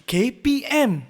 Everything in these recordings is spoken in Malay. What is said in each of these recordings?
KPM.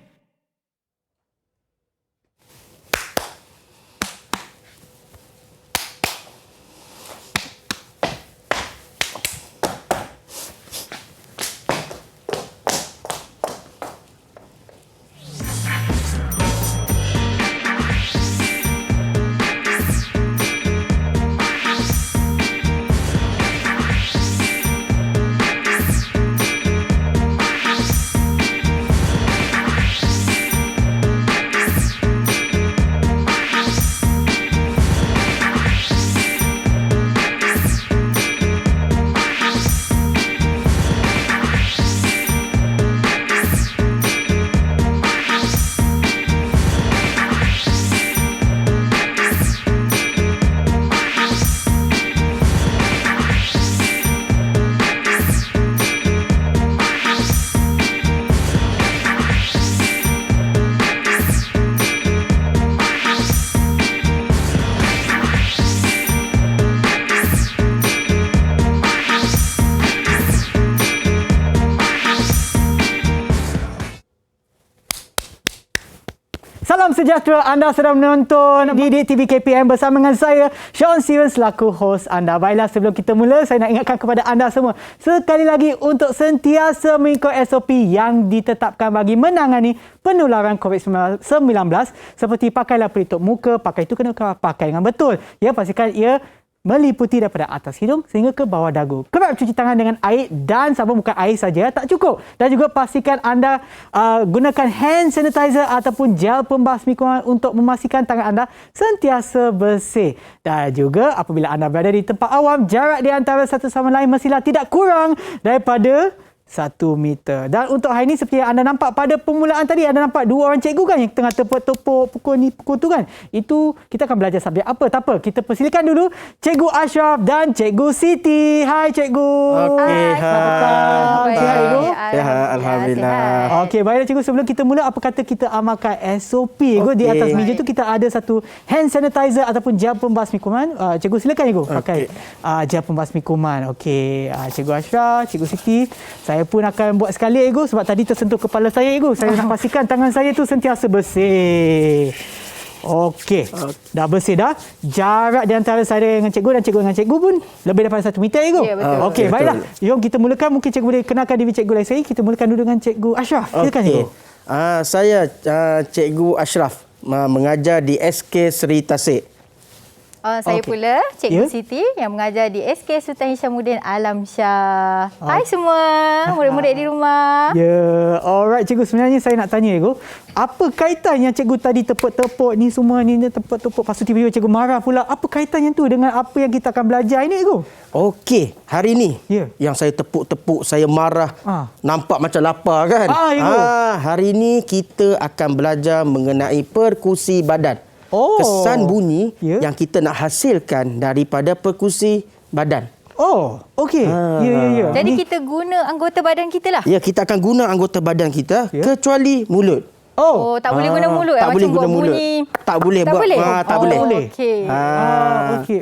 Salam sejahtera, anda sedang menonton Didik TV KPM bersama dengan saya, Sean Siren, selaku hos anda. Baiklah, sebelum kita mula, saya nak ingatkan kepada anda semua sekali lagi untuk sentiasa mengikut SOP yang ditetapkan bagi menangani penularan COVID-19, seperti pakailah pelitup muka, pakai itu kena pakai dengan betul. Ya, pastikan ia meliputi daripada atas hidung sehingga ke bawah dagu. Kerap cuci tangan dengan air dan sabun, bukan air saja, tak cukup. Dan juga pastikan anda gunakan hand sanitizer ataupun gel pembasmi kuman untuk memastikan tangan anda sentiasa bersih. Dan juga apabila anda berada di tempat awam, jarak di antara satu sama lain mestilah tidak kurang daripada 1 meter. Dan untuk hari ini, seperti yang anda nampak pada permulaan tadi, anda nampak dua orang cikgu kan yang tengah tepuk-tepuk pukul ni pukul tu kan. Itu kita akan belajar subjek apa? Tak apa. Kita persilakan dulu Cikgu Ashraf dan Cikgu Siti. Hai Cikgu. Okey, Selamat petang. Sihat Cikgu? Sihat, alhamdulillah. Okey, baiklah Cikgu, sebelum kita mula, apa kata kita amalkan SOP? Cikgu, di atas meja tu kita ada satu hand sanitizer ataupun gel pembasmi kuman. Cikgu silakan Cikgu pakai gel pembasmi kuman. Okey, Cikgu Ashraf, Cikgu Siti, saya pun akan buat sekali Cikgu sebab tadi tersentuh kepala saya Cikgu. Saya nak pastikan tangan saya tu sentiasa bersih. Okey, dah bersih dah. Jarak di antara saya dengan cikgu dan cikgu dengan cikgu pun lebih daripada 1 meter Cikgu. Ya, betul. Okey, baiklah. Jom kita mulakan. Mungkin cikgu boleh kenalkan diri cikgu lain sekali. Kita mulakan dulu dengan Cikgu Ashraf. Silakan Cikgu. Saya Cikgu Ashraf, mengajar di SK Seri Tasik. Saya pula Cikgu Siti yang mengajar di SK Sultan Hishamuddin Alam Shah. Hai semua, murid-murid di rumah. Ya, alright Cikgu. Sebenarnya saya nak tanya Cikgu, apa kaitan yang Cikgu tadi tepuk-tepuk ni semua ni, tepuk-tepuk, lepas tu tiba-tiba Cikgu marah pula. Apa kaitannya tu dengan apa yang kita akan belajar ini Cikgu? Okey, hari ni yang saya tepuk-tepuk, saya marah, nampak macam lapar kan? Hari ni kita akan belajar mengenai perkusi badan. Kesan bunyi yang kita nak hasilkan daripada perkusi badan. Oh, okey. Ya. Jadi kita guna anggota badan kita lah. Ya, kita akan guna anggota badan kita kecuali mulut. Oh, tak boleh guna mulut. Tak boleh guna mulut. Bunyi. Tak boleh buat. Tak boleh.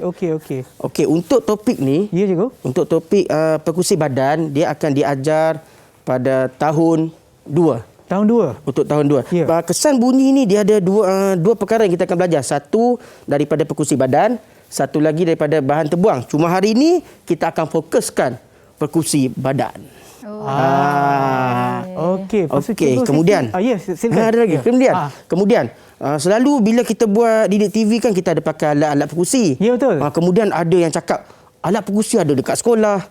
Okey. Okey, untuk topik ni, ya Cikgu. Untuk topik perkusi badan, dia akan diajar pada tahun 2. Tahun 2. Untuk tahun 2. Ya. Kesan bunyi ni dia ada dua perkara yang kita akan belajar. Satu daripada perkusi badan, satu lagi daripada bahan terbuang. Cuma hari ini kita akan fokuskan perkusi badan. Okey. Kemudian. Silakan. Ada lagi. Kemudian selalu bila kita buat Didik TV kan, kita ada pakai alat-alat perkusi. Ya, betul. Kemudian ada yang cakap alat perkusi ada dekat sekolah.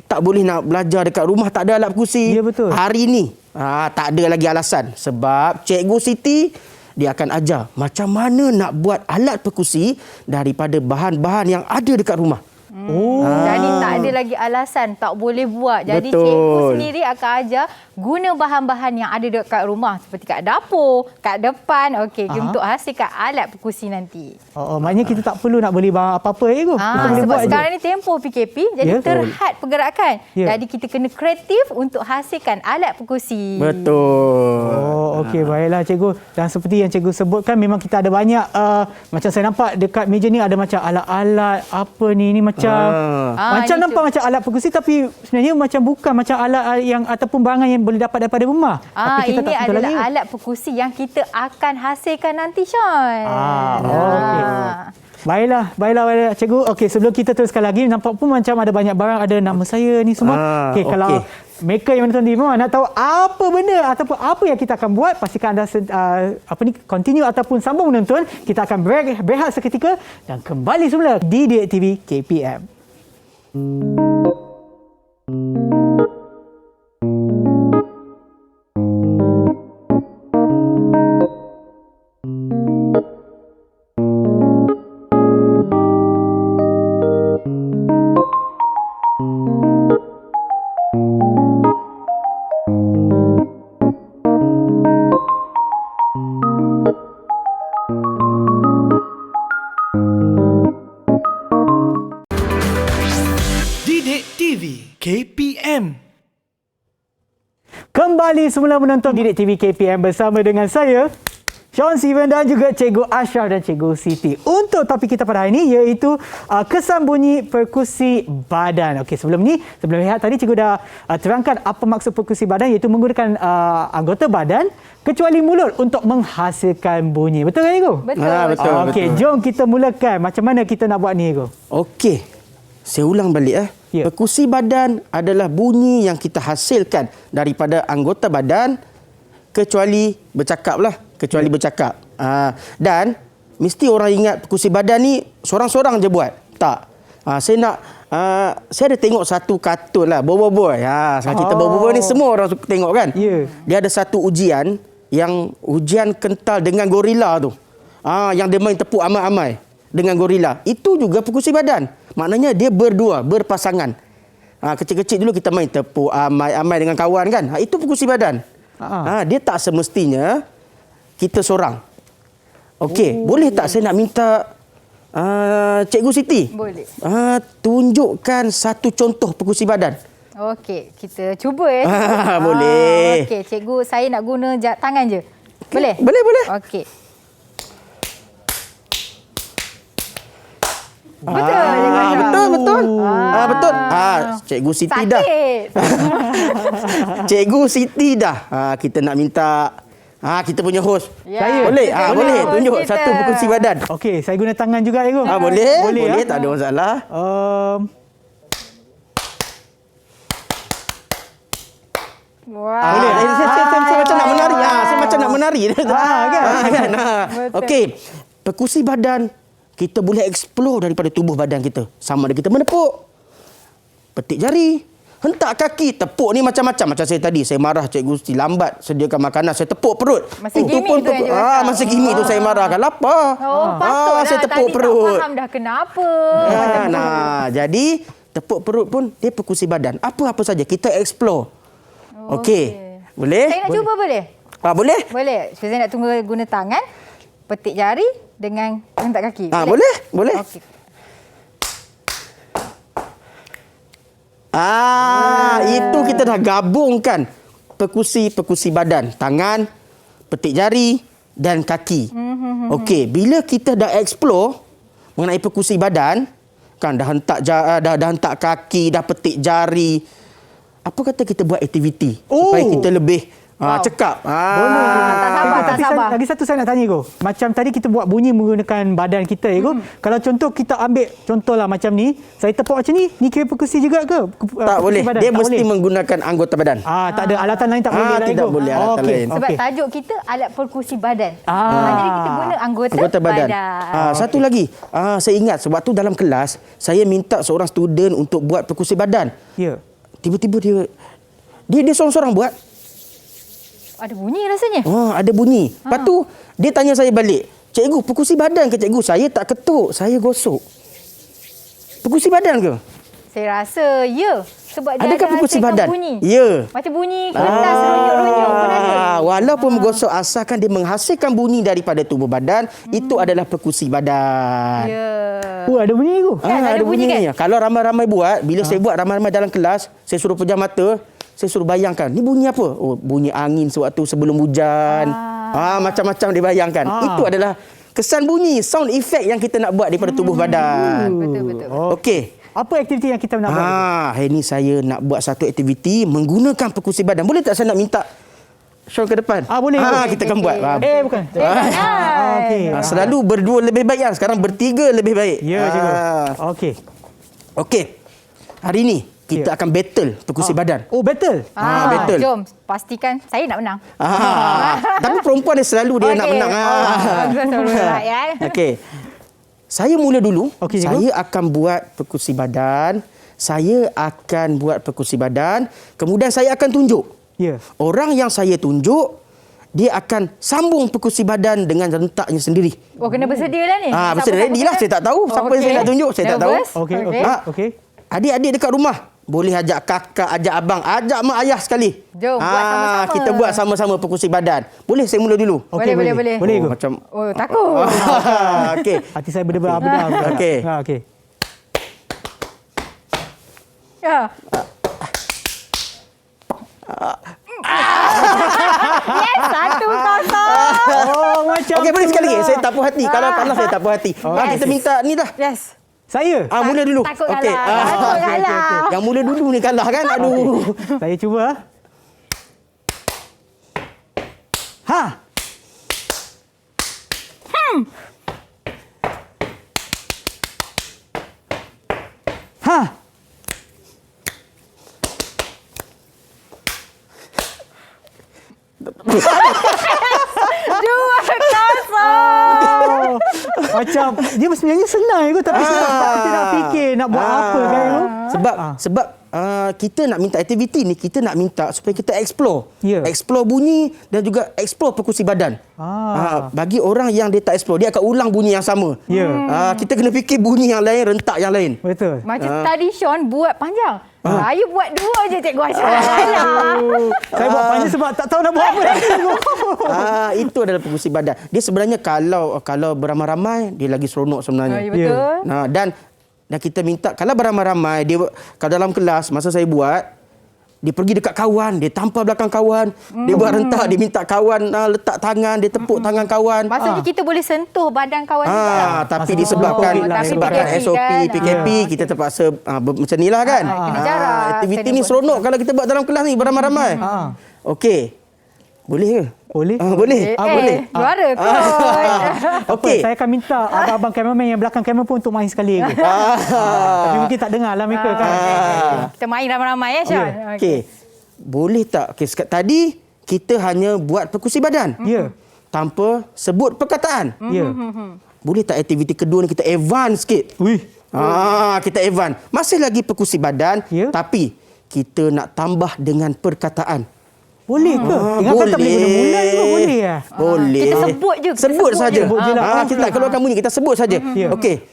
Tak boleh nak belajar dekat rumah, tak ada alat perkusi. Ya, betul. Hari ni tak ada lagi alasan. Sebab Cikgu Siti, dia akan ajar macam mana nak buat alat perkusi daripada bahan-bahan yang ada dekat rumah. Jadi tak ada lagi alasan tak boleh buat. Jadi cikgu sendiri akan ajar guna bahan-bahan yang ada dekat rumah seperti kat dapur, kat depan, untuk hasilkan alat perkusi nanti. Maknanya kita tak perlu nak beli barang apa-apa Cikgu. Kita boleh sebab buat sekarang ni tempoh PKP, jadi terhad pergerakan. Jadi kita kena kreatif untuk hasilkan alat perkusi. Betul. Okey, baiklah Cikgu. Dan seperti yang Cikgu sebutkan, memang kita ada banyak macam saya nampak dekat meja ni ada macam alat-alat apa ni macam macam nampak macam alat perkusi tapi sebenarnya macam bukan macam alat yang ataupun barangan yang boleh dapat daripada rumah. Tapi kita ini tak adalah lagi. alat perkusi yang kita akan hasilkan nanti, Sean. Okey. Baiklah cikgu. Okey, sebelum kita teruskan lagi, nampak pun macam ada banyak barang, ada nama saya ni semua. Okey, kalau mereka yang menonton di rumah nak tahu apa benda ataupun apa yang kita akan buat, pastikan anda continue ataupun sambung menonton. Kita akan berehat seketika dan kembali semula di Didik TV KPM. Didik TV KPM. Kembali semula menonton Didik TV KPM bersama dengan saya, Sean Steven dan juga Cikgu Ashraf dan Cikgu Siti. Untuk topik kita pada hari ini iaitu kesan bunyi perkusi badan. Okey, sebelum rehat tadi Cikgu dah terangkan apa maksud perkusi badan, iaitu menggunakan anggota badan kecuali mulut untuk menghasilkan bunyi. Betul kan, Cikgu? Betul. Okey, jom kita mulakan. Macam mana kita nak buat ni, Cikgu? Okey. Saya ulang balik. Ya. Perkusi badan adalah bunyi yang kita hasilkan daripada anggota badan kecuali bercakap lah. Bercakap. Dan mesti orang ingat perkusi badan ni seorang-seorang je buat. Tak. Saya ada tengok satu kartun lah, Boboiboy. Sekarang kita Boboiboy ni semua orang suka tengok kan? Ya. Dia ada satu ujian yang ujian kental dengan gorila tu. Yang dia main tepuk amai-amai dengan gorila. Itu juga perkusi badan. Maknanya dia berdua, berpasangan. Kecil-kecil dulu kita main tepuk amai-amai dengan kawan kan. Itu perkusi badan. Dia tak semestinya kita seorang. Okey, boleh tak saya nak minta Cikgu Siti? Boleh. Tunjukkan satu contoh perkusi badan. Okey, kita cuba ya. Boleh. Okey, cikgu, saya nak guna tangan je. Boleh? Boleh. Okey. Betul. Betul. Cikgu Siti dah. Cikgu Siti dah. Kita nak minta kita punya host. Ya. Boleh? Boleh. Host Tunjuk kita. satu perkusi badan. Okey, saya guna tangan juga, Cikgu. Boleh, tak ada masalah. Wow. Saya macam nak menari. Saya macam nak menari. Kan? Okey. Perkusi badan kita boleh explore daripada tubuh badan kita. Sama ada kita menepuk, petik jari, hentak kaki, tepuk ni macam-macam. Macam saya tadi, saya marah Cikgu Siti lambat sediakan makanan, saya tepuk perut. Masa gimmick tu yang cakap. Masa gimmick tu saya marah kan lapar. Patutlah. Saya tepuk tadi perut. tak faham dah kenapa. Jadi tepuk perut pun dia perkusi badan. Apa-apa saja kita explore. Okey. Boleh? Saya nak cuba boleh? Boleh? Boleh. Saya nak tunggu guna tangan, petik jari dengan hentak kaki. Boleh. Okey. Itu kita dah gabungkan perkusi badan, tangan, petik jari dan kaki. Okey, bila kita dah explore mengenai perkusi badan, kan dah hentak kaki, dah petik jari. Apa kata kita buat aktiviti supaya kita lebih cekap. Boleh. Tak sabar. Lagi satu saya nak tanya, Go. Macam tadi kita buat bunyi menggunakan badan kita, Go. Kalau contoh kita ambil contohlah macam ni, saya tepuk macam ni kira perkusi juga ke? Tak boleh. Badan? Dia Tak mesti boleh. menggunakan anggota badan. Tak ada alatan lain tak boleh lah, tidak Go. boleh alatan lain. Sebab tajuk kita alat perkusi badan. Jadi kita guna anggota badan. Satu lagi. Saya ingat sebab tu dalam kelas saya minta seorang student untuk buat perkusi badan. Ya. Tiba-tiba dia seorang-seorang buat. Ada bunyi rasanya. Ada bunyi. Lepas tu dia tanya saya balik, "Cikgu, perkusi badan ke cikgu?" Saya tak ketuk, saya gosok. Perkusi badan ke? Saya rasa ya. Sebab dia Adakah ada perkusi hasilkan badan? bunyi. Ya. Macam bunyi kertas runyuk-runyuk pun ada. Walaupun menggosok, asalkan dia menghasilkan bunyi daripada tubuh badan, itu adalah perkusi badan. Ya. Ada bunyi, Go. Ada bunyi kan? Kalau ramai-ramai buat, bila saya buat ramai-ramai dalam kelas, saya suruh pejam mata, saya suruh bayangkan, ni bunyi apa? Bunyi angin sewaktu sebelum hujan. Macam-macam dia bayangkan. Itu adalah kesan bunyi, sound effect yang kita nak buat daripada tubuh badan. Betul. Okey. Apa aktiviti yang kita nak buat? Hari ni saya nak buat satu aktiviti menggunakan perkusi badan. Boleh tak saya nak minta Sean ke depan? Boleh. Kita akan buat. Bukan. Okey. Selalu berdua lebih baik kan? Sekarang bertiga lebih baik. Ya, cikgu. Okey. Okey. Hari ni kita akan battle perkusi badan. Oh, battle? Battle. Jom, pastikan saya nak menang. Tapi perempuan dia selalu dia nak menang. Okey. Saya mula dulu. Okey, Saya akan buat perkusi badan. Kemudian saya akan tunjuk. Ya. Orang yang saya tunjuk, dia akan sambung perkusi badan dengan rentaknya sendiri. Oh, kena bersedia lah ni. Bersedia ready lah. Saya tak tahu siapa yang saya nak tunjuk. Saya tak tahu. Okey. Adik-adik dekat rumah, boleh ajak kakak, ajak abang, ajak mak ayah sekali. Jom, buat sama-sama. Kita buat sama-sama perkusi badan. Boleh saya mula dulu? Okey, Boleh. Boleh ke? Macam Takut. okey. Hati saya berdebar-debar. Okey. Okey. Ya. Yes, 1-0. Oh, macam Okey, boleh tu sekali lagi. lah. Saya tak puas hati. Kalau kalah saya tak puas hati. Kita minta ni dah. Yes. Saya? Mula dulu. Takut Okey. kalah. Takut kalah. Yang mula dulu ni kalah kan? Aduh. Saya cuba. Macam dia sebenarnya senang je tapi kita nak fikir nak buat apa kan tu. Sebab kita nak minta aktiviti ni, kita nak minta supaya kita explore. Ya. Explore bunyi dan juga explore perkusi badan. Bagi orang yang dia tak explore, dia akan ulang bunyi yang sama. Ya. Kita kena fikir bunyi yang lain, rentak yang lain. Betul. Macam tadi Sean buat panjang. Saya buat 2 je Cikgu Aisyah. Saya buat panjang sebab tak tahu nak buat apa. Itu adalah perkusi badan. Dia sebenarnya kalau beramai-ramai, dia lagi seronok sebenarnya. Ya, betul. Dan kita minta kalau beramai-ramai, dia kalau dalam kelas masa saya buat, dia pergi dekat kawan, dia tampar belakang kawan, dia buat rentak, dia minta kawan letak tangan, dia tepuk tangan kawan. Maksudnya kita boleh sentuh badan kawan juga. Tapi disebabkan SOP, PKP, kita terpaksa macam ni lah kan. Kena jarak. Aktiviti ni seronok kalau kita buat dalam kelas ni beramai-ramai. Okey. Boleh ke? Boleh. Boleh. Boleh. Juara kot. Okey. Saya akan minta abang-abang kameraman yang belakang kamera pun untuk main sekali. Tapi mungkin tak dengar lah mereka kan. Kita main ramai-ramai ya Sean. Okey. Boleh tak? Tadi kita hanya buat perkusi badan. Ya. Tanpa sebut perkataan. Ya. Boleh tak aktiviti kedua ni kita advance sikit? Kita advance. Masih lagi perkusi badan, tapi kita nak tambah dengan perkataan. Boleh ke? Ingatkan tak boleh guna mulut juga boleh ya? Boleh. Kita sebut je. Sebut saja. Kita tak keluarkan bunyi, kita sebut saja. Okey.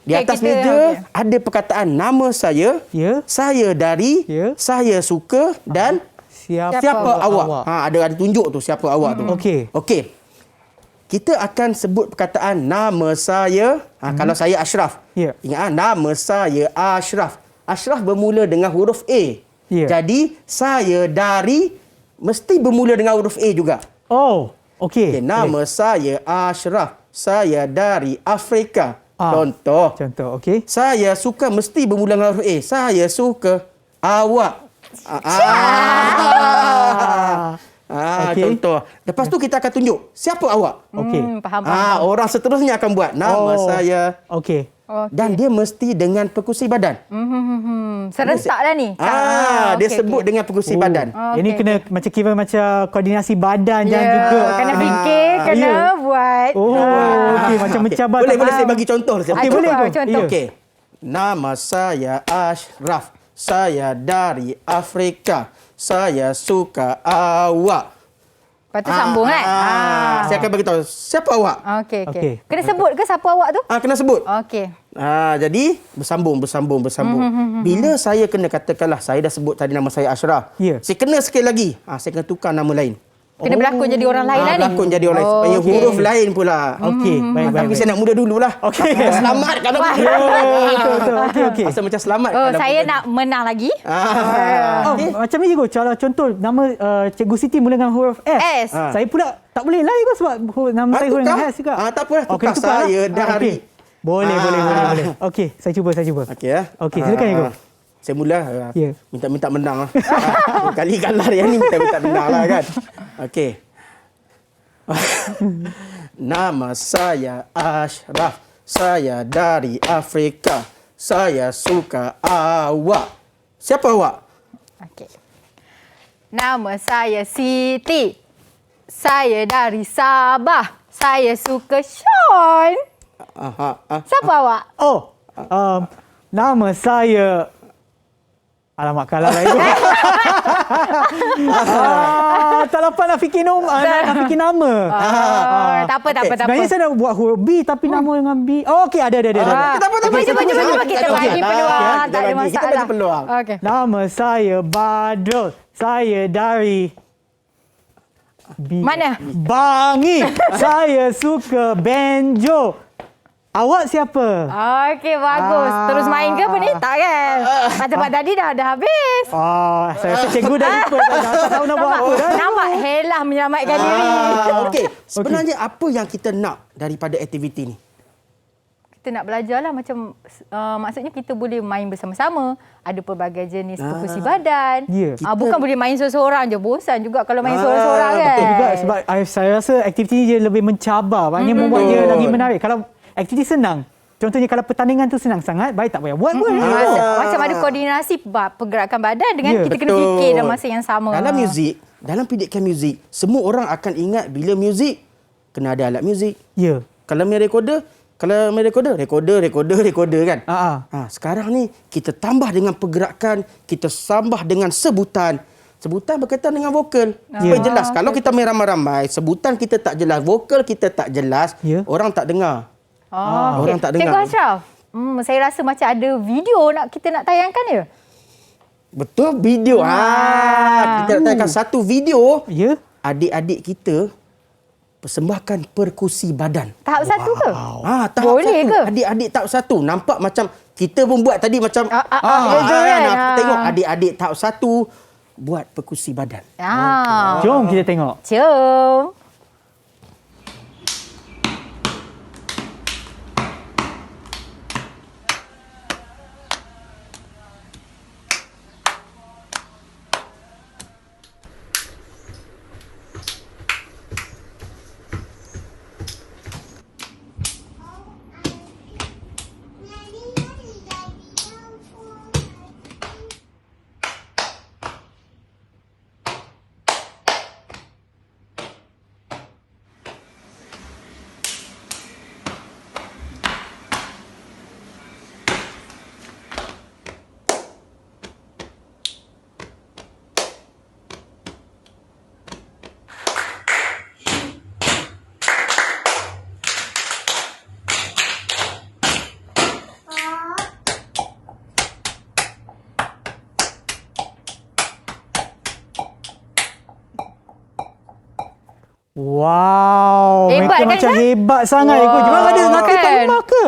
Di atas meja ada perkataan nama saya, saya dari, saya suka dan siapa awak. Ada tunjuk tu siapa awak tu. Okey. Kita akan sebut perkataan nama saya. Kalau saya Ashraf. Ingat nama saya Ashraf. Ashraf bermula dengan huruf A. Jadi saya dari mesti bermula dengan huruf A juga. Okey. Nama saya Ashraf. Saya dari Afrika. Contoh. Okey. Saya suka mesti bermula dengan huruf A. Saya suka awak. Contoh. Lepas tu kita akan tunjuk siapa awak. Okey. Faham. Orang seterusnya akan buat nama saya. Okey. Dan dia mesti dengan perkusi badan. Serentak lah ni. Dia sebut dengan perkusi badan. Ini kena macam kira macam koordinasi badan dan juga kena fikir, kena buat. Okey, macam mencabar. Boleh saya bagi contoh. Okey, boleh contoh. Okey. Nama saya Ashraf. Saya dari Afrika. Saya suka awak. Lepas tu sambung kan? Saya akan bagi tahu siapa awak. Okey. Kena sebut ke siapa awak tu? Kena sebut. Okey. Jadi bersambung. Bila saya kena katakanlah saya dah sebut tadi nama saya Ashraf. Saya kena sekali lagi. Saya kena tukar nama lain. Kena berlakon jadi orang lain lah ni. Berlakon jadi orang lain. Supaya huruf lain pula. Okey, baik. Tapi saya nak muda dululah. Okey. Selamat kalau Betul. Okey. Rasa macam selamat. Saya nak menang lagi. Macam ni cikgu. Contoh nama Cikgu Siti mula dengan huruf S. Saya pula tak boleh lah sebab nama saya huruf dengan S juga. Tak apa. Tukar saya dari. Boleh. Okey, saya cuba. Okey ya. Okey, silakan Ego. Saya mula. Ya. Minta menang lah. Kali kalah yang ni minta menang lah kan. Okey. Nama saya Ashraf. Saya dari Afrika. Saya suka awak. Siapa awak? Okey. Nama saya Siti. Saya dari Sabah. Saya suka Sean. Siapa awak? Oh, nama saya... Alamak, kalah lah Ego. Tak dapat nak fikir nama. Tak apa. Sebenarnya saya nak buat huruf B tapi nama dengan B. Oh, okey, ada. Cuba. Kita bagi peluang. Tak ada masalah. Kita bagi peluang. Okey. Nama saya Badrul. Saya dari... Mana? Bangi. Saya suka banjo. Awak siapa? Okey, bagus. Terus main ke apa ni? Tak kan? Macam tadi dah habis. Saya rasa cikgu dah lupa. Tak tahu nak buat apa dah. Nampak Helah menyelamatkan diri. Okey. Sebenarnya apa yang kita nak daripada aktiviti ni? Kita nak belajar lah macam maksudnya kita boleh main bersama-sama. Ada pelbagai jenis perkusi badan. Ya. Bukan boleh main seorang-seorang je. Bosan juga kalau main seorang-seorang kan. Betul juga sebab saya rasa aktiviti ni dia lebih mencabar. Maknanya membuat dia lagi menarik. Kalau aktiviti senang. Contohnya kalau pertandingan tu senang sangat, baik tak payah buat pun. Macam ada koordinasi pergerakan badan dengan kita kena fikir dalam masa yang sama. Dalam muzik, dalam pendidikan muzik, semua orang akan ingat bila muzik kena ada alat muzik. Ya. Kalau main recorder kan. Sekarang ni kita tambah dengan pergerakan, kita tambah dengan sebutan. Sebutan berkaitan dengan vokal. Supaya jelas. Kalau kita main ramai-ramai, sebutan kita tak jelas, vokal kita tak jelas, orang tak dengar. Orang tak dengar. Cikgu Ashraf, saya rasa macam ada video kita nak tayangkan ya? Betul, video. Kita nak tayangkan satu video. Ya. Adik-adik kita persembahkan perkusi badan. Tahap satu ke? Tahap Boleh satu. ke? Adik-adik tahap satu. Nampak macam kita pun buat tadi macam kan? tengok adik-adik tahap satu buat perkusi badan. Jom kita tengok. Jom. Wow, Hebat mereka kan, macam Syah? hebat sangat. Wow. Cuma ada nanti kat rumah ke?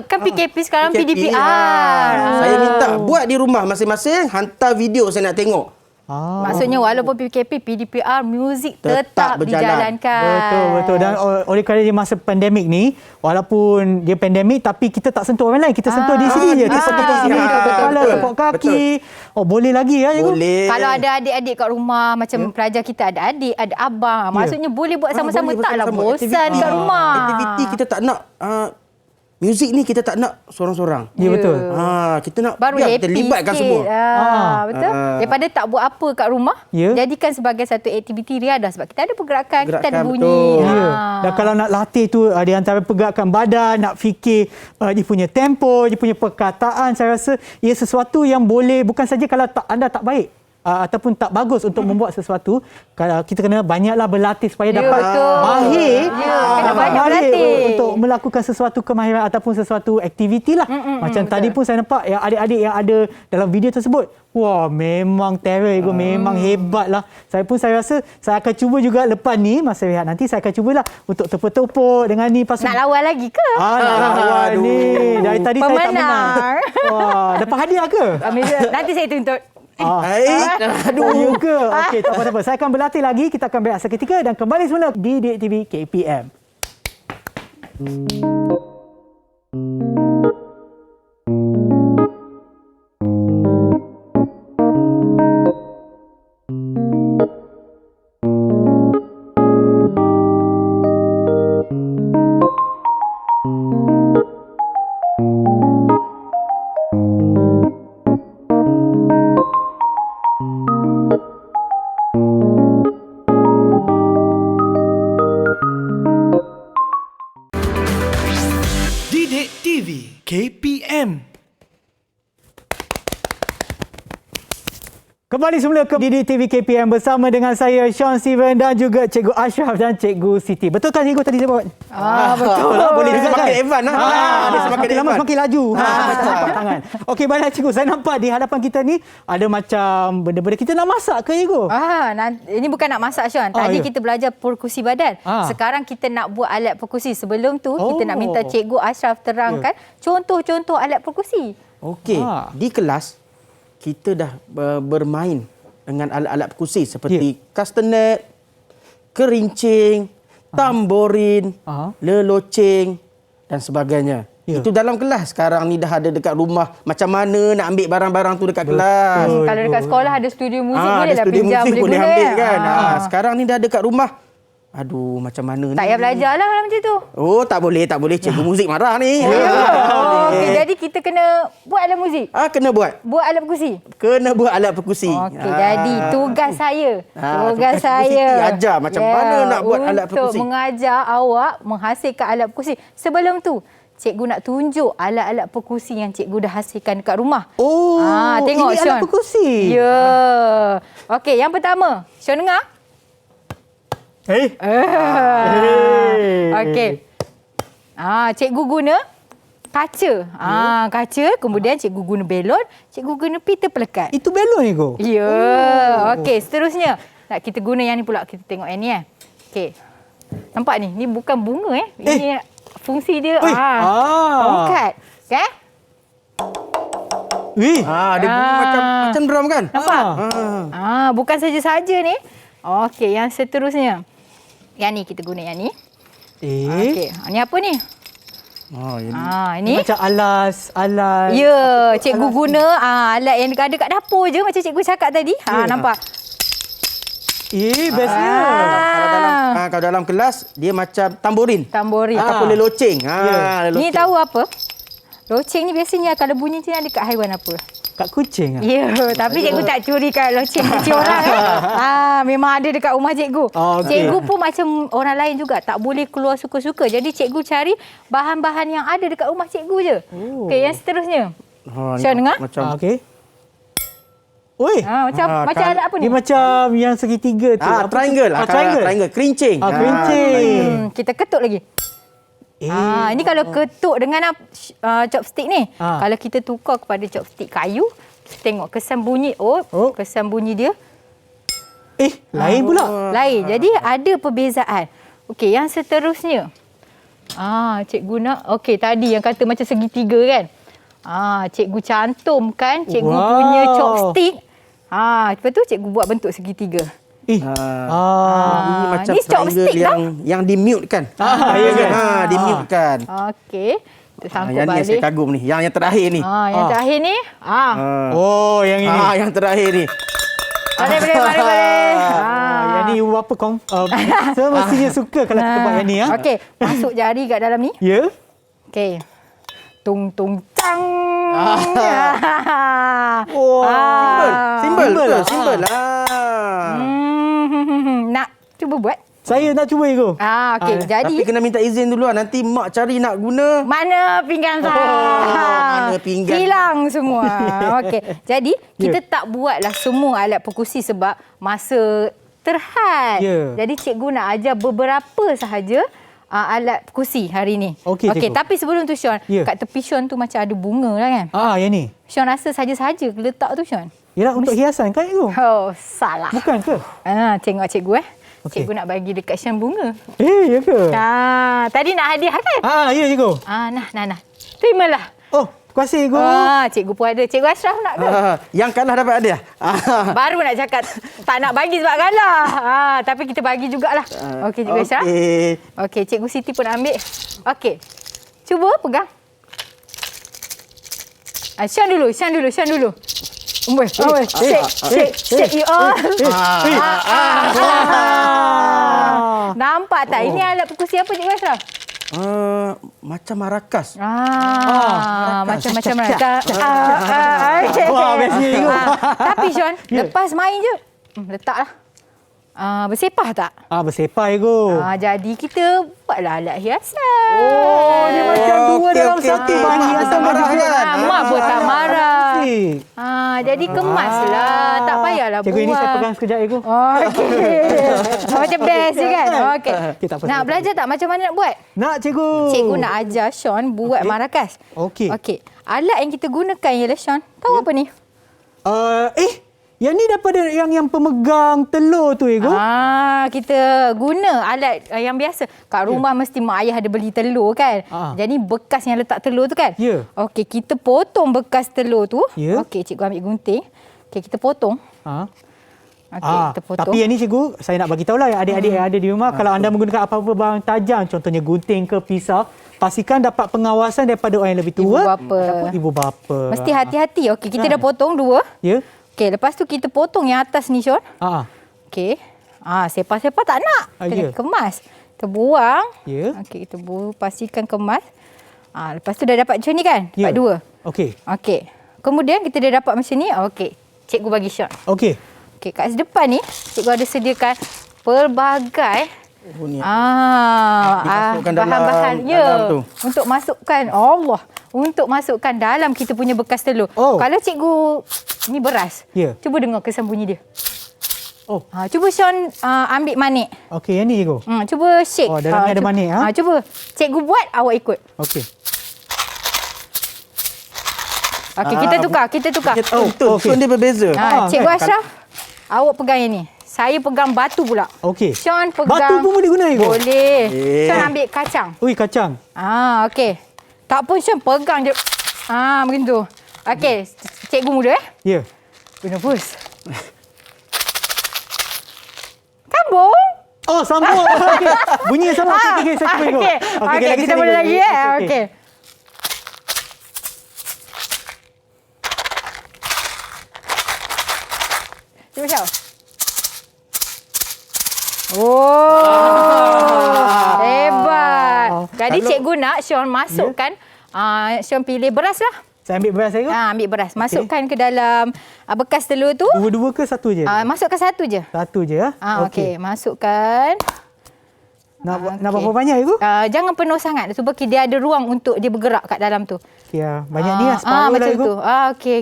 Kan PKP sekarang PKP, PDPR. Saya minta buat di rumah masing-masing, hantar video saya nak tengok. Maksudnya walaupun PKP, PDPR, muzik tetap berjalan. dijalankan. Betul. Dan oleh kerana dia masa pandemik ni, walaupun dia pandemik tapi kita tak sentuh orang lain, kita sentuh di sini je. Kita tepuk sini, tepuk kepala, tepuk kaki. Boleh lagi ya, cikgu? Boleh. Kalau ada adik-adik kat rumah, macam pelajar kita ada adik, ada abang. Maksudnya boleh buat sama-sama, taklah bosan kat rumah. Aktiviti kita tak nak muzik ni kita tak nak seorang-seorang. Ya, betul. Kita nak Baru biar happy kita libatkan sikit. semua. Betul. Daripada tak buat apa kat rumah, Ya. jadikan sebagai satu aktiviti riadah sebab kita ada pergerakan, kita ada Pergerakan, bunyi. betul. Ya. Dan kalau nak latih tu di antara pergerakan badan, nak fikir dia punya tempo, dia punya perkataan, saya rasa ia sesuatu yang boleh bukan saja kalau anda tak baik ataupun tak bagus untuk membuat sesuatu, kalau kita kena banyaklah berlatih supaya dapat mahir, kena banyak mahir berlatih untuk melakukan sesuatu kemahiran ataupun sesuatu aktiviti lah. Macam tadi pun saya nampak yang adik-adik yang ada dalam video tersebut, wah memang terror, memang hebat lah. Saya rasa saya akan cuba juga lepas ni, masa rehat nanti saya akan cubalah untuk tepuk-tepuk dengan ni. Nak lawan lagi ke? Nak lawan ni. Dari tadi saya tak menang. Wah, dapat hadiah ke? Nanti saya tuntut. Aduh, you ke? Okey, tak apa-apa. Saya akan berlatih lagi. Kita akan berehat seketika dan kembali semula di DIK TV KPM. Didik TV KPM. Kembali semula ke Didik TV KPM bersama dengan saya Sean Steven dan juga Cikgu Ashraf dan Cikgu Siti. Betul kan Cikgu tadi saya buat? Betul. Boleh Betul semakin kan? advance lah. Dia semakin Semakin lama advance. semakin laju. Cepat tangan. Okey, baiklah Cikgu. Saya nampak di hadapan kita ni ada macam benda-benda kita nak masak ke Cikgu? Ini bukan nak masak Sean. Tadi ya. kita belajar perkusi badan. Sekarang kita nak buat alat perkusi. Sebelum tu kita nak minta Cikgu Ashraf terangkan contoh-contoh alat perkusi. Okey, di kelas kita dah bermain dengan alat-alat perkusi seperti castanet, kerincing, tamborin, leloceng dan sebagainya. Itu dalam kelas. Sekarang ni dah ada dekat rumah. Macam mana nak ambil barang-barang tu dekat kelas. Kalau dekat sekolah ada studio muzik boleh ada lah studio pinjam, muzik boleh guna, ambil kan. Sekarang ni dah dekat rumah. Aduh, macam mana ni? Tak payah belajar lah macam tu. Oh, tak boleh. Cikgu muzik marah ni. Okey, jadi kita kena buat alat muzik. Kena buat. Buat alat perkusi. Kena buat alat perkusi. Okey, jadi tugas saya. tugas Tugas saya. Siti ajar macam mana nak buat alat perkusi. Untuk mengajar awak menghasilkan alat perkusi. Sebelum tu, cikgu nak tunjuk alat-alat perkusi yang cikgu dah hasilkan dekat rumah. Tengok ini Sean. alat perkusi. Ya. Okey, yang pertama. Sean dengar? Okey. Cikgu guna kaca. Kaca. Kemudian cikgu guna belon. Cikgu guna pita pelekat. Itu belon Cikgu? Ya. Okey, seterusnya. Nak kita guna yang ni pula. Kita tengok yang ni. Okey. Nampak ni? Ni bukan bunga Ini fungsi dia. Tongkat. Okey? Dia bunyi macam drum kan? Nampak? Bukan saja-saja ni. Okey, yang seterusnya. Yang ni kita guna yang ni. Okey, ni apa ni? Ini macam alas. Ya, cikgu guna alat yang ada kat dapur je macam cikgu cakap tadi. Nampak? Bestnya. Kalau dalam kelas dia macam tamborin. Ataupun leloceng. Leloceng. Ni tahu apa? Loceng ni biasanya kalau bunyi macam ni ada kat haiwan apa? Kat kucing. Ya, tapi cikgu tak curi kat loceng kucing orang. Memang ada dekat rumah cikgu. Cikgu pun macam orang lain juga. Tak boleh keluar suka-suka. Jadi cikgu cari bahan-bahan yang ada dekat rumah cikgu je. Okey, yang seterusnya. Syah dengar? Okey. Macam alat apa ni? Ni macam yang segitiga tu. Triangle. Triangle. Kerincing. Kerincing. Kita ketuk lagi. Ini kalau ketuk dengan chopstick ni. Kalau kita tukar kepada chopstick kayu, kita tengok kesan bunyi. Kesan bunyi dia. Lain pula. Lain. Jadi ada perbezaan. Okey, yang seterusnya. Cikgu nak. Okey, tadi yang kata macam segitiga kan. Cikgu cantumkan cikgu punya chopstick. Lepas tu cikgu buat bentuk segitiga. Ini macam ni triangle yang di-mute kan? Di-mute kan. Okey. Kita sangkut yang balik. ni saya kagum ni. Yang terakhir ni. Yang terakhir ni. Yang ini. Yang terakhir ni. Boleh. Yang ni apa kong? Semestinya suka kalau kita buat yang ni. Okey. Masuk jari kat dalam ni. Ya. Okey. Tung tung tang. Simbol lah. Nak cuba buat? Saya nak cuba Cikgu. Okey, jadi Tapi kena minta izin dulu lah. Nanti mak cari nak guna. mana pinggan saya? Mana pinggan? Hilang semua. Okey. Jadi kita tak buatlah semua alat perkusi sebab masa terhad. Jadi cikgu nak ajar beberapa sahaja alat perkusi hari ni. Okey, tapi sebelum tu Sean, kat tepi Sean tu macam ada bunga lah kan? Yang ni. Sean rasa saja-saja letak tu Sean. Yalah untuk hiasan kan Cikgu? Salah. Bukan ke? Tengok cikgu Cikgu nak bagi dekat Sean bunga. Ya ke? Tadi nak hadiah kan? Ya Cikgu. Nah. Terimalah. Terima kasih Cikgu. Cikgu pun ada. Cikgu Ashraf nak ke? Yang kalah dapat hadiah. Baru nak cakap tak nak bagi sebab kalah. Tapi kita bagi jugalah. Okey Cikgu Ashraf. Okey, Cikgu Siti pun ambil. Okey. Cuba pegang. Sean dulu. Shake you all. Nampak tak? Ini alat perkusi apa Cikgu Ashraf? Macam marakas. Macam marakas. Tapi Sean, lepas main je, letaklah. Bersepah tak? Bersepah Ego. Jadi kita buatlah alat hiasan. Dia macam dua dalam satu. Mak Hiasan marah kan? Mak pun tak marah. Jadi kemaslah. Tak payahlah buat. Cikgu, ini saya pegang sekejap Ego. Okey. Macam best je kan? Okey. Tak apa, Nak belajar tak macam mana nak buat? Nak Cikgu. Cikgu nak ajar Sean buat marakas. Okey. Alat yang kita gunakan ialah Sean. Tahu apa ni? Yang ni daripada yang pemegang telur tu Ego. Kita guna alat yang biasa. Kat rumah mesti mak ayah ada beli telur kan. Jadi bekas yang letak telur tu kan. Okey, kita potong bekas telur tu. Okey, cikgu ambil gunting. Okey, kita potong. Okey, kita potong. Tapi yang ni Cikgu, saya nak bagi tahulah yang adik-adik yang ada di rumah, kalau anda menggunakan apa-apa barang tajam, contohnya gunting ke pisau, pastikan dapat pengawasan daripada orang yang lebih tua. Ibu bapa. Mesti hati-hati. Okey, kita dah potong dua. Okey, lepas tu kita potong yang atas ni, Sean. Okey. Sepah-sepah tak nak. Kena kemas. Kita buang. Okey, kita pastikan kemas. Lepas tu dah dapat macam ni kan? Dapat dua. Okey. Kemudian kita dah dapat macam ni. Okey. Cikgu bagi Sean. Okey, kat depan ni, cikgu ada sediakan pelbagai bahan-bahan untuk masukkan untuk masukkan dalam kita punya bekas telur. Kalau cikgu ni beras, cuba dengar kesan bunyi dia. Cuba Sean ambil manik. Okey, yang ni Cikgu. Cuba shake. Dalamnya ada manik. Cuba cikgu buat, awak ikut. Okey, kita tukar. Betul. Sound dia berbeza. Cikgu Ashraf, awak pegang yang ni. Saya pegang batu pula. Okey. Sean pegang. Batu pun boleh guna Cikgu? Boleh. Sean ambil kacang. Kacang. Okey. Tak pun Sean pegang je. Macam tu. Okey, cikgu muda nervous. Sambung. Sambung. Okey. Bunyi yang sama. Okey, saya cuba Cikgu. Okey, kita boleh lagi Okey. Cuba Syah. Hebat. Jadi cikgu nak Sean masukkan, Sean pilih beras lah. Saya ambil beras Cikgu? Ambil beras. Masukkan ke dalam bekas telur tu. Dua-dua ke satu je? Masukkan satu je. Satu je? Okey. Masukkan. Nak berapa banyak Cikgu? Jangan penuh sangat. Sebab dia ada ruang untuk dia bergerak kat dalam tu. Banyak ni lah. Separuh lah Cikgu. Okey.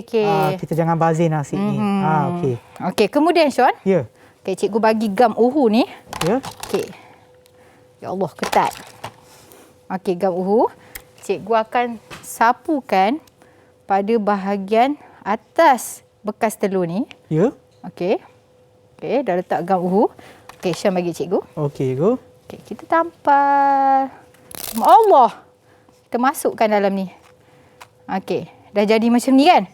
Kita jangan bazir nasi ni. Okey. Kemudian Sean. Okey, cikgu bagi gam uhu ni. Okey. Ya Allah, ketat. Okey, gam uhu. Cikgu akan sapukan pada bahagian atas bekas telur ni. Okey. Okey, dah letak gam uhu. Okey, Sean bagi cikgu. Okey, Cikgu. Okey, kita tampal. Allah. Kita masukkan dalam ni. Okey, dah jadi macam ni kan?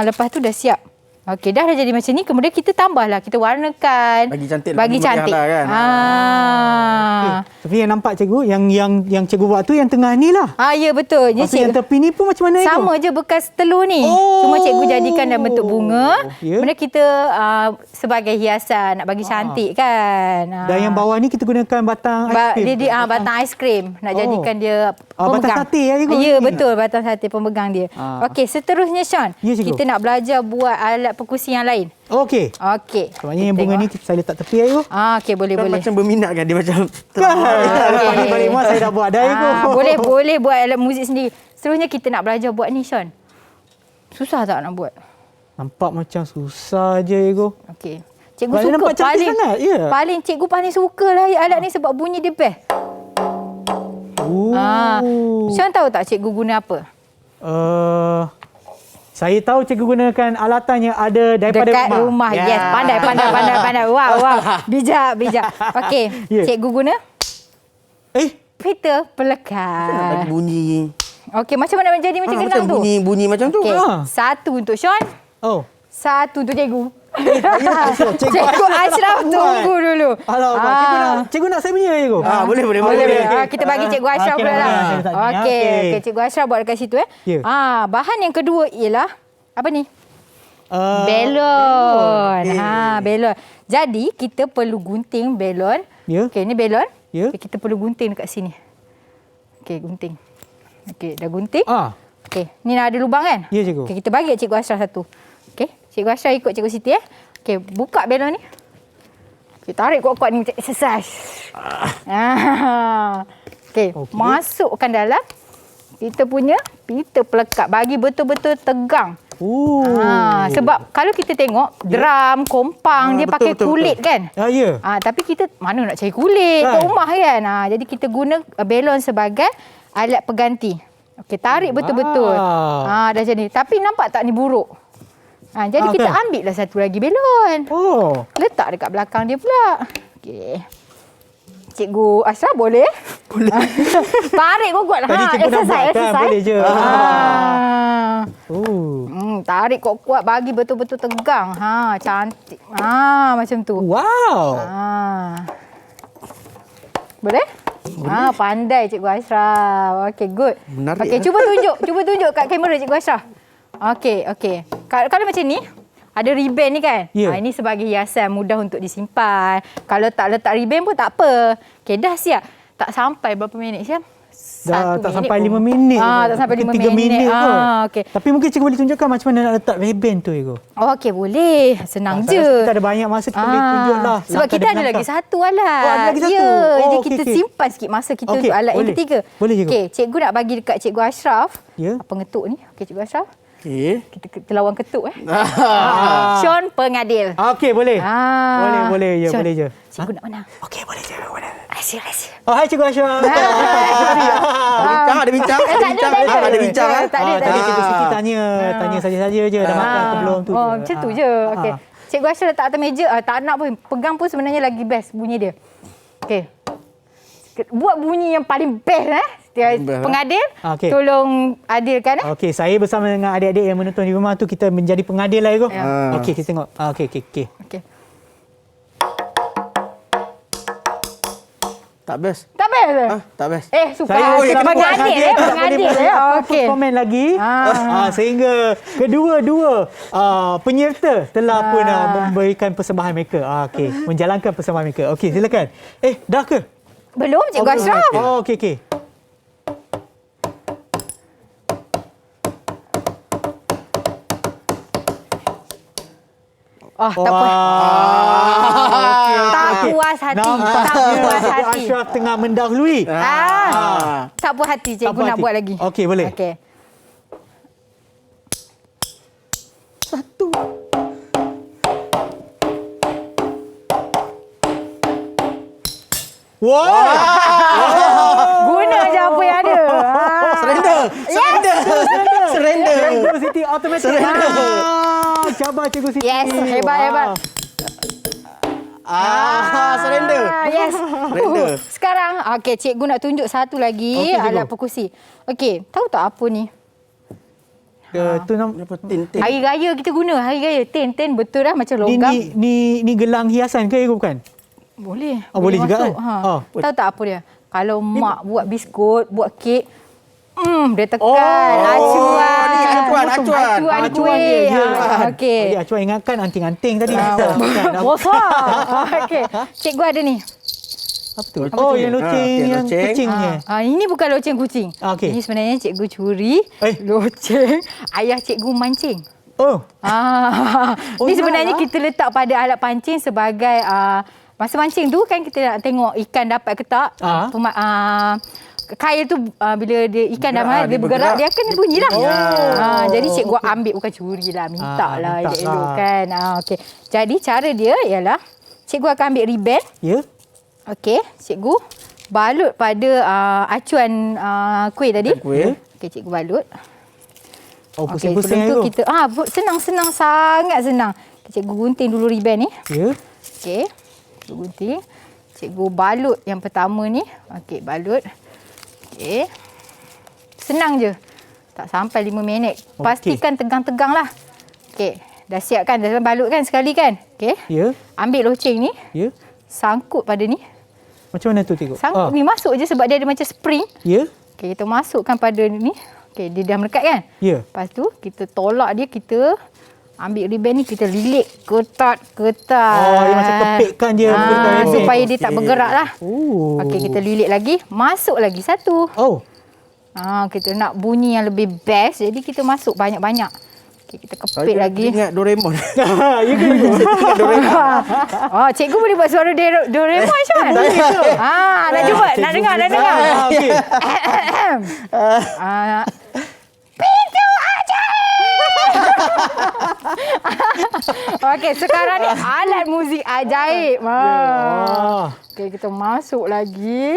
Lepas tu dah siap. Okey, dah jadi macam ni. Kemudian kita tambahlah. Kita warnakan. Bagi cantik. Kan? Tapi yang nampak Cikgu, yang Cikgu buat tu yang tengah ni lah. Ya, betul. Yang tepi ni pun macam mana Cikgu? Sama je bekas telur ni. Cuma Cikgu jadikan dalam bentuk bunga. Kemudian kita sebagai hiasan. Nak bagi cantik kan. Dan yang bawah ni kita gunakan batang aiskrim. Batang aiskrim. Nak jadikan dia pemegang. Batang sate ya Cikgu? Ya, betul. Batang sate pemegang dia. Okey, seterusnya Sean. Kita nak belajar buat alat perkusi yang lain. Okey. Maksudnya yang bunga ni saya letak tepi Cikgu. Okey, boleh. Macam berminat kan dia macam. Balik rumah saya dah buat dah Cikgu. Boleh buat alat muzik sendiri. Seterusnya kita nak belajar buat ni Sean. Susah tak nak buat? Nampak macam susah je Cikgu. Okey. Cikgu suka nampak cantik sangat. Paling cikgu paling sukalah alat ni sebab bunyi dia best. Sean tahu tak cikgu guna apa? Saya tahu cikgu gunakan alatan yang ada daripada dekat rumah. Yes, pandai. Wow. Bijak. Okey, cikgu guna pita pelekat. Bagi bunyi. Okey, macam mana menjadi macam genang tu? Bunyi macam tu. Okey, satu untuk Sean. Satu untuk cikgu. Cikgu Ashraf tunggu dulu. Alamak, cikgu nak saya punya cikgu. Boleh. Kita bagi Cikgu Ashraf pula lah. Okey, Cikgu Ashraf buat dekat situ. Ya. Bahan yang kedua ialah apa ni? Belon. Belon. Jadi kita perlu gunting belon. Ya. Okey, ni belon. Ya. Okay, kita perlu gunting dekat sini. Okey, gunting. Okey, dah gunting. Okey, ni ada lubang kan? Ya, cikgu. Okey, kita bagi Cikgu Ashraf satu. Okey, Cikgu Ashraf ikut Cikgu Siti Okey, buka belon ni. Okey, tarik kuat-kuat ni macam exercise. Okey, masukkan dalam kita punya pita pelekat. Bagi betul-betul tegang. Sebab kalau kita tengok drum, kompang dia pakai kulit kan. Ya. Tapi kita mana nak cari kulit kat rumah kan. Jadi kita guna belon sebagai alat pengganti. Okey, tarik betul-betul. Dah macam ni. Tapi nampak tak ni buruk? Jadi kita ambil lah satu lagi belon. Letak dekat belakang dia pula. Okey. Cikgu Ashraf boleh? Boleh. Tarik kuat-kuat. Tadi cikgu nak buat kan? Boleh je. Tarik kuat-kuat, bagi betul-betul tegang. Cantik. Macam tu. Wow. Boleh? Pandai Cikgu Ashraf. Okey, good. Menarik. Okey, cuba tunjuk kat kamera Cikgu Ashraf. Okey. Kalau macam ni, ada ribbon ni kan? Ini sebagai hiasan, mudah untuk disimpan. Kalau tak letak ribbon pun tak apa. Okey, dah siap. Tak sampai berapa minit siap? Tak sampai 5 minit. Tak sampai 5 minit. Okay. Tapi mungkin cikgu boleh tunjukkan macam mana nak letak ribbon tu, cikgu. Okey, boleh. Senang je. Kita ada banyak masa, kita boleh tunjuklah. Sebab kita ada lagi satu alat. Ada lagi satu? Jadi kita simpan sikit masa kita untuk alat yang ketiga. Boleh, cikgu. Okey, cikgu nak bagi dekat Cikgu Ashraf. Pengetuk ni. Okey, Cikgu Ashraf. Kita lawan ketuk Sean pengadil. Okey, boleh. Boleh je, boleh je. Cikgu nak menang. Okey, boleh je, boleh. Rahsia. Hai Cikgu Ashraf. Ada bincang. Tadi Cikgu Siti tanya saja-saja je dah makan ke belum tu. Macam tu je. Okey. Cikgu Ashraf letak atas meja. Tak nak pun. Pegang pun sebenarnya lagi best bunyi dia. Okey. Buat bunyi yang paling best pengadil. Tolong adilkan Okey, saya bersama dengan adik-adik yang menonton di rumah tu, kita menjadi pengadil lah, cikgu. Okey, kita tengok. Okey. Tak best. Tak best. Suka pengadil. Okey. Komen lagi. Sehingga kedua-dua penyerta telah pun memberikan persembahan mereka. Okey, menjalankan persembahan mereka. Okey, silakan. Dah ke? Belum, Cikgu Ashraf. Okey. Tak puas. Tak puas hati. Ashraf tengah mendahului. Tak puas hati, cikgu nak buat lagi. Okey, boleh. Okey. Satu. Guna je apa yang ada. Surrender. Cikgu Siti automatic. Cabar Cikgu Siti. Yes, hebat. Surrender. Yes. Surrender. Sekarang, cikgu nak tunjuk satu lagi alat perkusi. Okey, tahu tak apa ni? Tu tin. Hari raya kita guna. Hari raya. Tin betul dah macam logam. Ni gelang hiasan ke, cikgu, bukan? Boleh. Boleh juga masuk. Tahu tak apa dia? Kalau mak buat biskut, buat kek, dia tekan acuan kuih. Okey. Acuan ingatkan anting-anting tadi. Bosah. Okey. Cikgu ada ni. Apa tu? Yang loceng yang kucingnya. Ini bukan loceng kucing. Ini sebenarnya cikgu curi loceng ayah cikgu mancing. Ni sebenarnya kita letak pada alat pancing sebagai masa mancing tu kan kita nak tengok ikan dapat ke tak. Kail tu bila dia ikan dah dia bergerak dia akan bunyi lah. Jadi cikgu ambil, bukan curi lah, minta lah elok-elok kan. Okey. Jadi cara dia ialah cikgu akan ambil ribbon. Ya. Okey, cikgu balut pada acuan kuih tadi. Okey, cikgu balut. Pusing-pusing sebelum tu kita senang, sangat senang. Cikgu gunting dulu ribbon ni. Ya. Okey. Cikgu gunting. Cikgu balut yang pertama ni. Okey, balut. Okey. Senang je. Tak sampai 5 minit. Pastikan tegang-tegang lah. Okey. dah siap kan? Dah balut kan sekali kan? Okey. Ya. Ambil loceng ni. Ya. Sangkut pada ni. Macam mana tu tengok? Sangkut ni masuk je sebab dia ada macam spring. Ya. Okey, kita masukkan pada ni. Okey, dia dah melekat kan? Ya. Lepas tu kita tolak dia, kita ambil ribbon ni, kita lilit ketat-ketat. Oh, dia macam kepitkan dia. Supaya dia tak bergerak lah. Oh. Okey, kita lilit lagi. Masuk lagi satu. Oh. Kita nak bunyi yang lebih best. Jadi kita masuk banyak-banyak. Okey, kita kepit lagi. Ingat Doraemon. Ya ke? Cikgu boleh buat suara Doraemon Syawan? Nak cuba? Nak dengar? Okey. Pintu ajaib! Okey, sekarang ni alat muzik ajaib. Okey, kita masuk lagi.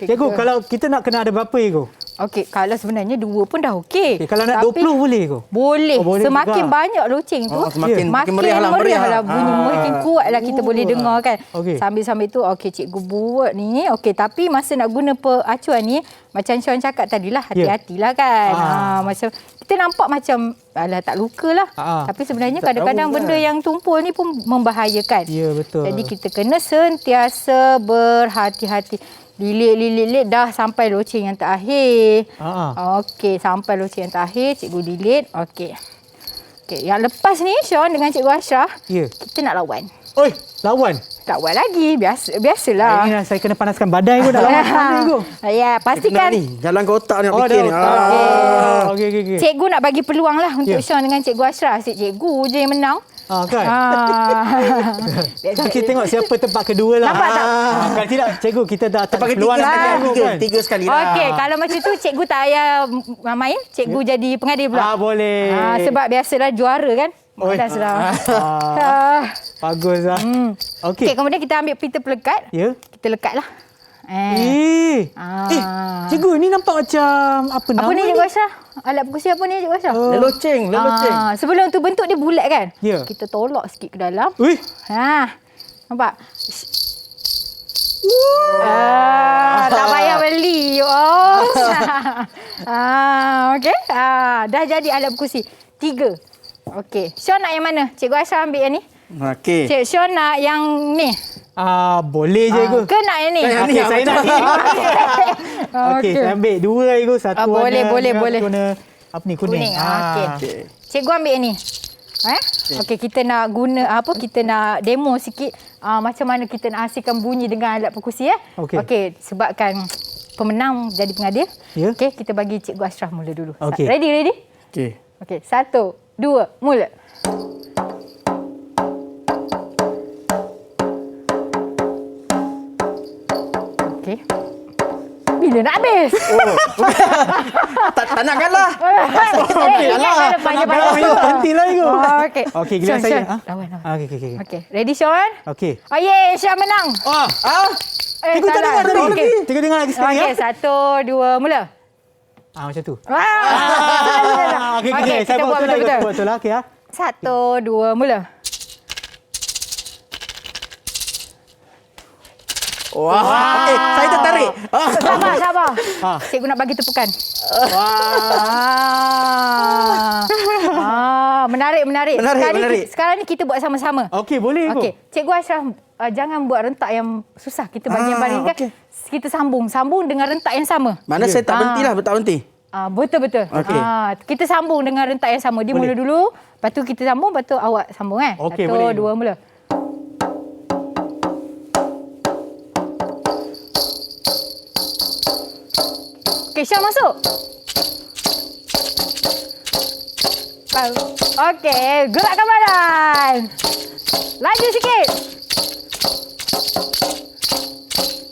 Cikgu, kalau kita nak kena ada berapa ego? Okey, kalau sebenarnya 2 pun dah okey. Kalau nak 20 boleh ego? Boleh. Boleh Semakin juga. banyak loceng tu, makin meriah lah bunyi. Makin kuat lah kita boleh dengar kan. Okey. Sambil-sambil tu, okey cikgu buat ni. Okey, tapi masa nak guna acuan ni, macam Syawan cakap tadilah, hati-hatilah kan. Macam kita nampak macam alah tak luka lah. Tapi sebenarnya tak kadang-kadang tahu benda kan. yang tumpul ni pun membahayakan. Ya, betul. Jadi kita kena sentiasa berhati-hati. Lilit dah sampai loceng yang terakhir. Okey, sampai loceng yang terakhir cikgu lilit. Okey. Okey, yang lepas ni Syawan dengan Cikgu Ashraf, kita nak lawan. Oi, lawan. Lawan lagi, biasalah. Ini saya kena panaskan badan aku nak lawan mana aku. Ya, pastikan. Ni, jalan ke otak ni nak Oh, fikir ni. Okey. Cikgu nak bagi peluang lah untuk Syawan dengan Cikgu Ashraf. Cikgu je yang menang. Kan? Kita tengok siapa tempat kedua lah. Nampak tak? Kalau tidak, cikgu, kita dah Tempat peluang ketiga, tiga sekali lah. Okey, kalau macam tu cikgu tak payah main, cikgu jadi pengadil pula. Boleh. Sebab biasalah juara kan. Malas lah. Bagus lah. Okey, kemudian kita ambil pita pelekat. Ya. Kita lekat lah. Cikgu, ni nampak macam apa nama Apa ni Cikgu Ashraf? Alat perkusi apa ni Cikgu Ashraf? Leloceng. Sebelum tu bentuk dia bulat kan? Ya. Kita tolak sikit ke dalam. Wih. Nampak? Tak payah beli. Okey. Dah jadi alat perkusi. 3. Okey. Syawan nak yang mana? Cikgu Ashraf ambil yang ni. Okey. Cik Syawan nak yang ni. Boleh cikgu. Ke nak yang ni? Okey, saya nak ni. Okey, saya ambil 2 cikgu. Satu boleh. warna apa ni, kuning. Okey. Cikgu ambil yang ni. Okey, kita nak guna kita nak demo sikit macam mana kita nak hasilkan bunyi dengan alat perkusi Okey, sebabkan pemenang jadi pengadil. Okey, kita bagi Cikgu Ashraf mula dulu. Okey. Ready? Okey, 1, 2, mula. Okey. Bila nak habis? Tak nak kalah. Nantilah cikgu. Okey. Okey, giliran saya. Lawan. Okey. Okey, ready Syawan? Okey. Syah menang. Cikgu tak dengar tadi. Okey. Cikgu dengar lagi sekali. Okey, 1, 2, mula. Macam tu. Okey, Saya kita buat betul-betul. Betul lah. Okey. 1, 2, mula. Wah. Saya tertarik. Sabar. Cikgu nak bagi tepukan. Menarik. Sekarang ni kita buat sama-sama. Okey, boleh. Okey, Cikgu Ashraf jangan buat rentak yang susah. Kita bagi yang baring kan. Kita sambung dengan rentak yang sama. Mana saya tak berhenti lah, tak berhenti. Betul. Okey. Kita sambung dengan rentak yang sama. Dia mula dulu, lepas tu kita sambung, lepas tu awak sambung kan. Okey, 1, 2, mula. Okey, Syah masuk. Okey, gerakkan badan. Laju sikit.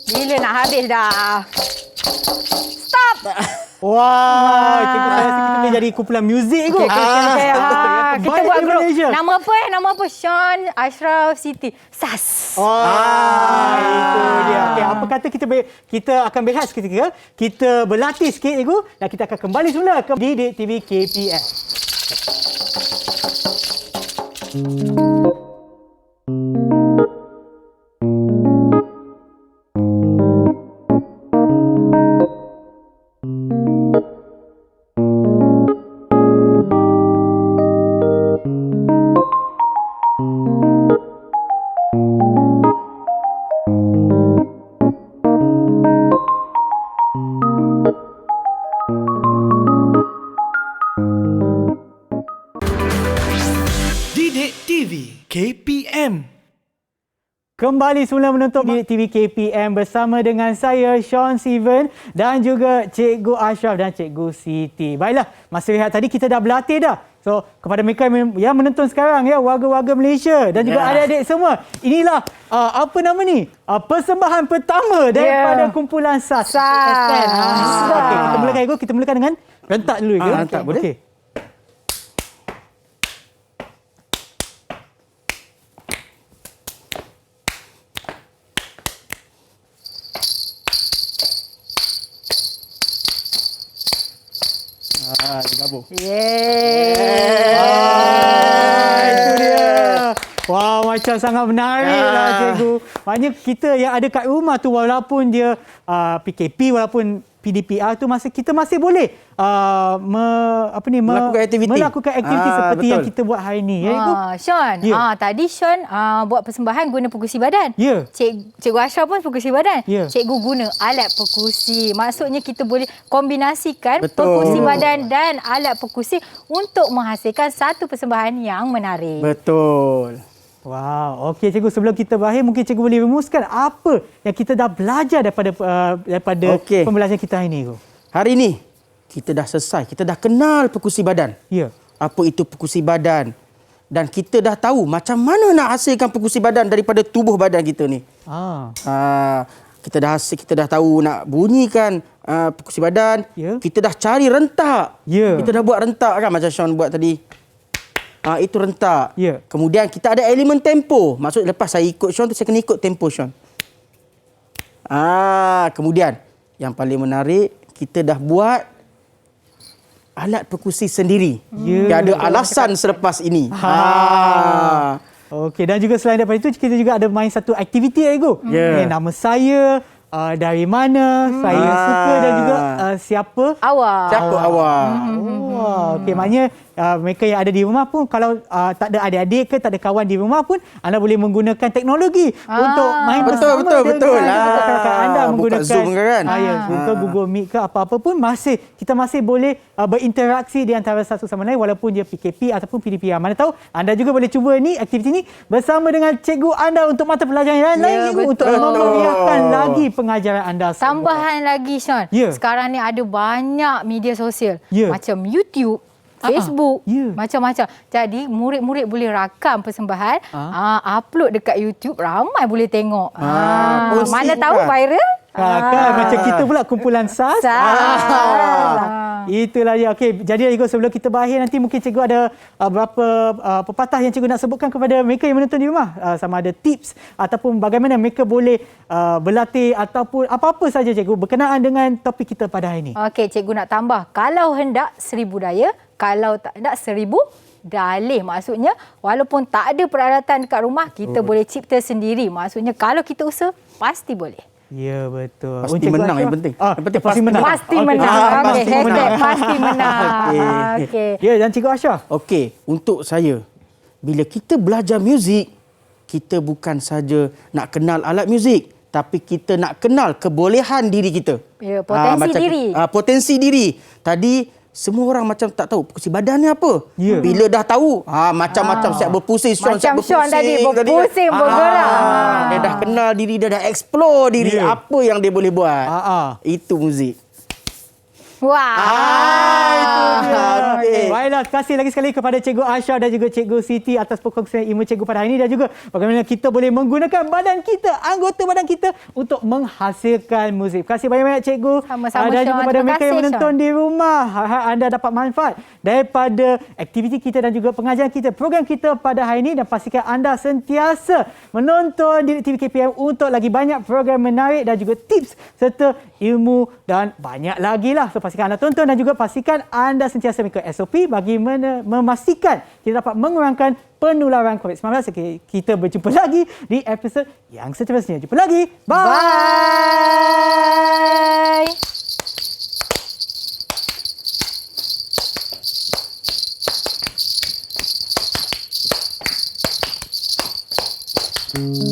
Bila nak habis dah? Stop. Wah, cikgu saya rasa kita boleh jadi kumpulan muzik kot. Kita buat grup. Nama apa? Syawan Ashraf Siti. SAS. Itu dia. Okey, apa kata kita akan berehat seketika. Kita berlatih sikit cikgu dan kita akan kembali semula ke Didik TV KPM. Didik TV KPM. Kembali semula menonton Didik TV KPM bersama dengan saya Sean Steven dan juga Cikgu Ashraf dan Cikgu Siti. Baiklah, masa rehat tadi kita dah berlatih dah. So, kepada mereka yang menonton sekarang ya, warga-warga Malaysia dan juga adik-adik semua. Inilah persembahan pertama daripada kumpulan SAS. Okay, kita mulakan Ego, kita mulakan dengan rentak dulu Ego. Rentak boleh? Okay. Dia gabung. Itu dia. Wah, macam sangat menarik lah cikgu. Maknanya kita yang ada kat rumah tu walaupun dia PKP, walaupun PDPR tu kita masih boleh melakukan aktiviti seperti yang kita buat hari ni. Ya, Ibu? Sean, tadi Sean buat persembahan guna perkusi badan. Ya. Cikgu Ashraf pun perkusi badan. Ya. Cikgu guna alat perkusi. Maksudnya kita boleh kombinasikan perkusi badan dan alat perkusi untuk menghasilkan satu persembahan yang menarik. Betul. Wow, okey cikgu, sebelum kita berakhir mungkin cikgu boleh rumuskan apa yang kita dah belajar daripada pembelajaran kita hari ini. Hari ini kita dah selesai, kita dah kenal perkusi badan. Ya. Apa itu perkusi badan? Dan kita dah tahu macam mana nak hasilkan perkusi badan daripada tubuh badan kita ni. Kita dah tahu nak bunyikan perkusi badan. Ya. Kita dah cari rentak. Ya. Kita dah buat rentak kan macam Sean buat tadi. Itu rentak. Ya. Kemudian kita ada elemen tempo. Maksud lepas saya ikut Sean tu saya kena ikut tempo Sean. Kemudian yang paling menarik kita dah buat alat perkusi sendiri. Ya. Tiada alasan selepas ini. Okey, dan juga selain daripada itu kita juga ada main satu aktiviti Ego. Ya. Nama saya, dari mana, saya suka dan juga siapa Awak. Siapa awak? Okey, maknanya mereka yang ada di rumah pun kalau tak ada adik-adik ke tak ada kawan di rumah pun anda boleh menggunakan teknologi untuk main bersama betul. Anda Buka menggunakan Zoom kan? Zoom ke Google Meet ke apa-apa pun kita masih boleh berinteraksi di antara satu sama lain walaupun dia PKP ataupun PDPR. Mana tahu anda juga boleh cuba ni aktiviti ni bersama dengan cikgu anda untuk mata pelajaran yang lain untuk memeriahkan lagi pengajaran anda. Tambahan lagi Sean. Ya. Sekarang ni ada banyak media sosial Ya. macam YouTube, Facebook, Ya. macam-macam. Jadi murid-murid boleh rakam persembahan, upload dekat YouTube, ramai boleh tengok. Mana tahu viral? Kan macam kita pula kumpulan SAS. Itulah dia. Okey, jadi Ego, sebelum kita berakhir nanti mungkin cikgu ada beberapa pepatah yang cikgu nak sebutkan kepada mereka yang menonton di rumah. Sama ada tips ataupun bagaimana mereka boleh berlatih ataupun apa-apa saja cikgu berkenaan dengan topik kita pada hari ini. Okey, cikgu nak tambah. Kalau hendak 1000 daya, kalau tak hendak 1000 dalih. Maksudnya walaupun tak ada peralatan dekat rumah, kita boleh cipta sendiri. Maksudnya kalau kita usaha, pasti boleh. Ya, betul. Pasti menang yang penting. Yang penting pasti menang. Pasti menang. Okey, hashtag pasti menang. Okey. Ya, dan Cikgu Ashraf. Okey, untuk saya, bila kita belajar muzik, kita bukan saja nak kenal alat muzik, tapi kita nak kenal kebolehan diri kita. Ya, potensi diri. Potensi diri. Tadi semua orang macam tak tahu perkusi badan ni apa. Ya. Bila dah tahu, macam-macam siap berpusing. Macam Sean tadi, berpusing, bergerak. Dia dah kenal diri, dia dah explore diri. Ya. Apa yang dia boleh buat. Itu muzik. Wah. Itu dia. Okey. Baiklah, terima kasih lagi sekali kepada Cikgu Ashraf dan juga Cikgu Siti atas perkongsian ilmu cikgu pada hari ini dan juga bagaimana kita boleh menggunakan badan kita, anggota badan kita untuk menghasilkan muzik. Terima kasih banyak-banyak Cikgu. Sama-sama, Dan juga Sean. kepada Terima mereka yang kasih, menonton di rumah. Harap anda dapat manfaat daripada aktiviti kita dan juga pengajaran kita, program kita pada hari ini dan pastikan anda sentiasa menonton Didik TV KPM untuk lagi banyak program menarik dan juga tips serta ilmu dan banyak lagi lah. So, pastikan anda tonton dan juga pastikan anda sentiasa mengikut SOP bagi memastikan kita dapat mengurangkan penularan COVID-19. Kita berjumpa lagi di episod yang seterusnya. Jumpa lagi. Bye. Bye.